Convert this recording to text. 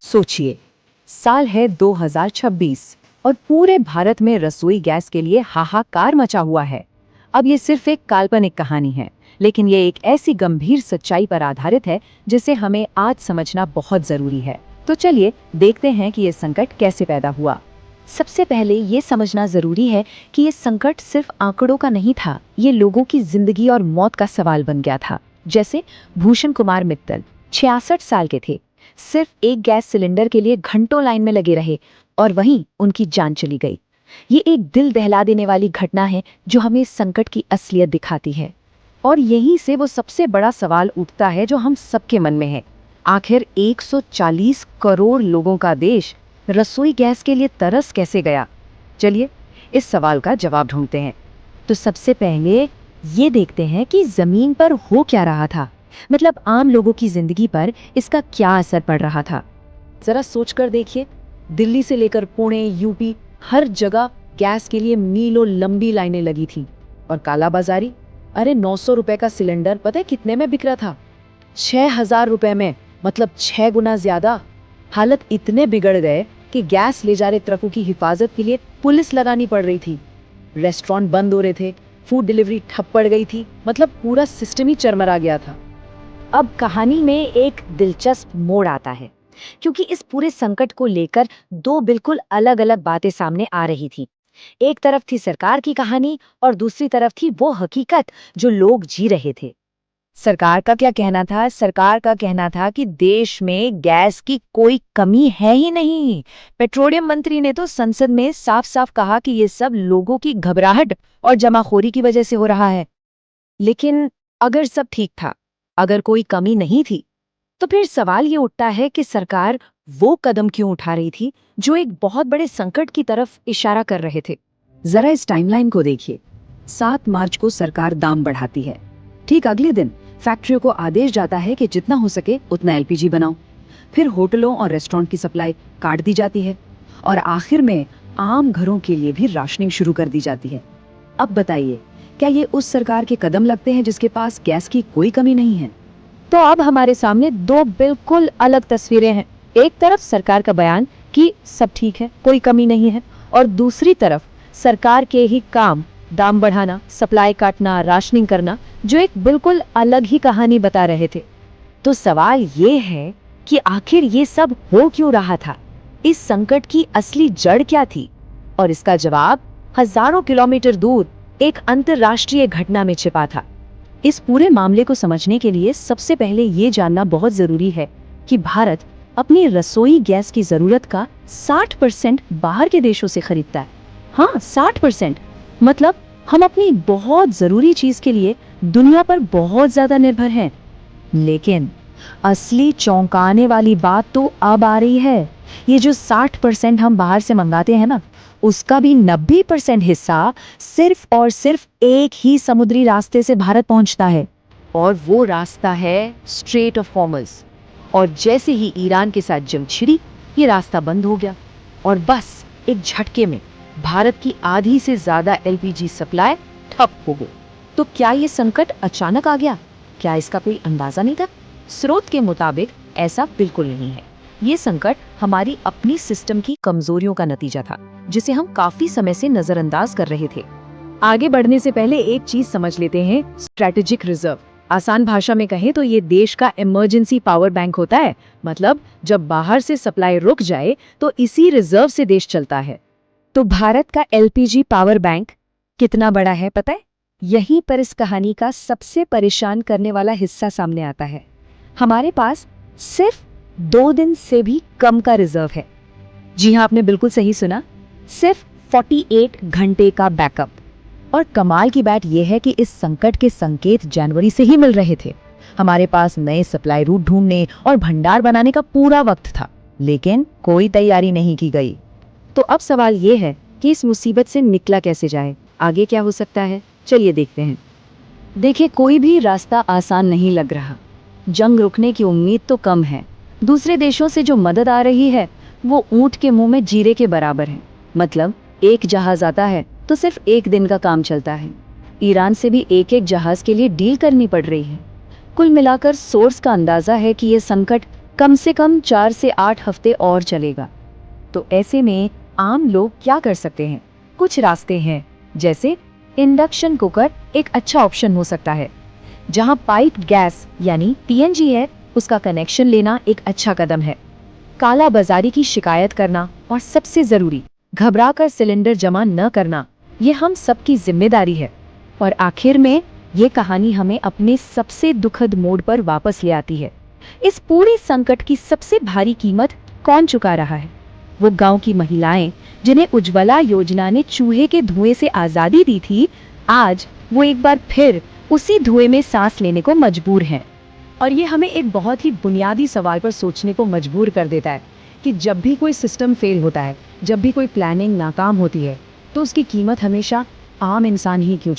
सोचिए, साल है 2026 और पूरे भारत में रसोई गैस के लिए हाहाकार मचा हुआ है। अब ये सिर्फ एक काल्पनिक कहानी है, लेकिन ये एक ऐसी गंभीर सच्चाई पर आधारित है जिसे हमें आज समझना बहुत जरूरी है। तो चलिए देखते हैं कि ये संकट कैसे पैदा हुआ। सबसे पहले ये समझना जरूरी है कि ये संकट सिर्फ आंकड़ों का नहीं था, ये लोगों की जिंदगी और मौत का सवाल बन गया था। जैसे भूषण कुमार मित्तल 66 साल के थे, सिर्फ एक गैस सिलेंडर के लिए घंटों लाइन में लगे रहे और वहीं उनकी जान चली गई। ये एक दिल दहला देने वाली घटना है जो हमें इस संकट की असलियत दिखाती है। और यहीं से वो सबसे बड़ा सवाल उठता है जो हम सबके मन में है। आखिर 140 करोड़ लोगों का देश रसोई गैस के लिए तरस कैसे गया? चलिए इस सवाल का जवाब ढूंढते हैं। तो सबसे पहले ये देखते हैं कि जमीन पर हो क्या रहा था, मतलब आम लोगों की जिंदगी पर इसका क्या असर पड़ रहा था। जरा सोचकर देखिए, दिल्ली से लेकर पुणे, यूपी, हर जगह गैस के लिए मीलों लंबी लाइनें लगी थी। और कालाबाजारी, अरे 900 रुपए का सिलेंडर पता है कितने में बिक रहा था? 6000 रुपए में, मतलब 6 गुना ज्यादा। हालत इतने बिगड़ गए कि गैस ले जा रहे ट्रकों की हिफाजत के लिए पुलिस लगानी पड़ रही थी। रेस्टोरेंट बंद हो रहे थे, फूड डिलीवरी ठप पड़ गई थी, मतलब पूरा सिस्टम ही चरमरा गया था। अब कहानी में एक दिलचस्प मोड़ आता है, क्योंकि इस पूरे संकट को लेकर दो बिल्कुल अलग अलग बातें सामने आ रही थी। एक तरफ थी सरकार की कहानी और दूसरी तरफ थी वो हकीकत जो लोग जी रहे थे। सरकार का क्या कहना था? सरकार का कहना था कि देश में गैस की कोई कमी है ही नहीं। पेट्रोलियम मंत्री ने तो संसद में साफ साफ कहा कि ये सब लोगों की घबराहट और जमाखोरी की वजह से हो रहा है। लेकिन अगर सब ठीक था, अगर कोई कमी नहीं थी, तो फिर सवाल ये उठता है कि सरकार वो कदम क्यों उठा रही थी जो एक बहुत बड़े संकट की तरफ इशारा कर रहे थे। जरा इस टाइमलाइन को देखिए। 7 मार्च को सरकार दाम बढ़ाती है। ठीक अगले दिन फैक्ट्रियों को आदेश जाता है कि जितना हो सके उतना एलपीजी बनाओ। फिर होटलों और रेस्टोरेंट की सप्लाई काट दी जाती है और आखिर में आम घरों के लिए भी राशनिंग शुरू कर दी जाती है। अब बताइए, क्या ये उस सरकार के कदम लगते हैं जिसके पास गैस की कोई कमी नहीं है? तो अब हमारे सामने दो बिल्कुल अलग तस्वीरें हैं। एक तरफ सरकार का बयान कि सब ठीक है, कोई कमी नहीं है, और दूसरी तरफ सरकार के ही काम, दाम बढ़ाना, सप्लाई काटना, राशनिंग करना, जो एक बिल्कुल अलग ही कहानी बता रहे थे। तो सवाल ये है कि आखिर ये सब हो क्यों रहा था? इस संकट की असली जड़ क्या थी? और इसका जवाब हजारों किलोमीटर दूर एक अंतर्राष्ट्रीय घटना में छिपा था। इस पूरे मामले को समझने के लिए सबसे पहले ये जानना बहुत जरूरी है कि भारत अपनी रसोई गैस की जरूरत का 60% बाहर के देशों से खरीदता है। हाँ, 60%। मतलब हम अपनी बहुत जरूरी चीज के लिए दुनिया पर बहुत ज्यादा निर्भर हैं। लेकिन असली चौंकाने वाली बात तो अब आ रही है। ये जो 60% हम बाहर से मंगाते हैं ना, उसका भी 90% हिस्सा सिर्फ और सिर्फ एक ही समुद्री रास्ते से भारत पहुंचता है, और वो रास्ता है स्ट्रेट ऑफ हॉर्मुज़। और जैसे ही ईरान के साथ जंग छिड़ी, ये रास्ता बंद हो गया और बस एक झटके में भारत की आधी से ज्यादा एलपीजी सप्लाई ठप हो गई। तो क्या ये संकट अचानक आ गया? क्या इसका कोई अंदाजा नहीं था? स्रोत के मुताबिक ऐसा बिल्कुल नहीं है। ये संकट हमारी अपनी सिस्टम की कमजोरियों का नतीजा था, जिसे हम काफी समय से नजरअंदाज कर रहे थे। आगे बढ़ने से पहले एक चीज समझ लेते हैं, स्ट्रेटेजिक रिजर्व। आसान भाषा में कहें तो ये देश का इमरजेंसी पावर बैंक होता है। मतलब जब बाहर से सप्लाई रुक जाए तो इसी रिजर्व से देश चलता है। तो भारत का एलपीजी पावर बैंक कितना बड़ा है पता है? यहीं पर इस कहानी का सबसे परेशान करने वाला हिस्सा सामने आता है। हमारे पास सिर्फ 2 दिन से भी कम का रिजर्व है। जी हाँ, आपने बिल्कुल सही सुना, सिर्फ 48 घंटे का बैकअप। और कमाल की बात यह है कि इस संकट के संकेत जनवरी से ही मिल रहे थे। हमारे पास नए सप्लाई रूट ढूंढने और भंडार बनाने का पूरा वक्त था, लेकिन कोई तैयारी नहीं की गई। तो अब सवाल ये है कि इस मुसीबत से निकला कैसे जाए? आगे क्या हो सकता है? चलिए देखते हैं। देखिए, कोई भी रास्ता आसान नहीं लग रहा। जंग रुकने की उम्मीद तो कम है। दूसरे देशों से जो मदद आ रही है वो ऊंट के मुंह में जीरे के बराबर है। मतलब एक जहाज आता है तो सिर्फ एक दिन का काम चलता है। ईरान से भी एक एक जहाज के लिए डील करनी पड़ रही है। कुल मिलाकर सोर्स का अंदाजा है कि ये संकट कम से कम 4 से 8 हफ्ते और चलेगा। तो ऐसे में आम लोग क्या कर सकते हैं? कुछ रास्ते हैं, जैसे इंडक्शन कुकर एक अच्छा ऑप्शन हो सकता है। जहां पाइप गैस यानी पीएनजी है, उसका कनेक्शन लेना एक अच्छा कदम है। काला बाजारी की शिकायत करना और सबसे जरूरी, घबराकर सिलेंडर जमा न करना, ये हम सबकी जिम्मेदारी है। और आखिर में ये कहानी हमें अपने सबसे दुखद मोड़ पर वापस ले आती है। इस पूरे संकट की सबसे भारी कीमत कौन चुका रहा है? वो गांव की महिलाएं, जिन्हें उज्ज्वला योजना ने चूहे के धुएं से आजादी दी थी, आज वो एक बार फिर उसी धुएं में सांस लेने को मजबूर हैं। और ये हमें एक बहुत ही बुनियादी सवाल पर सोचने को मजबूर कर देता है कि जब भी कोई सिस्टम फेल होता है, जब भी कोई प्लानिंग नाकाम होती है, तो उसकी कीमत हमेशा आम इंसान ही क्यों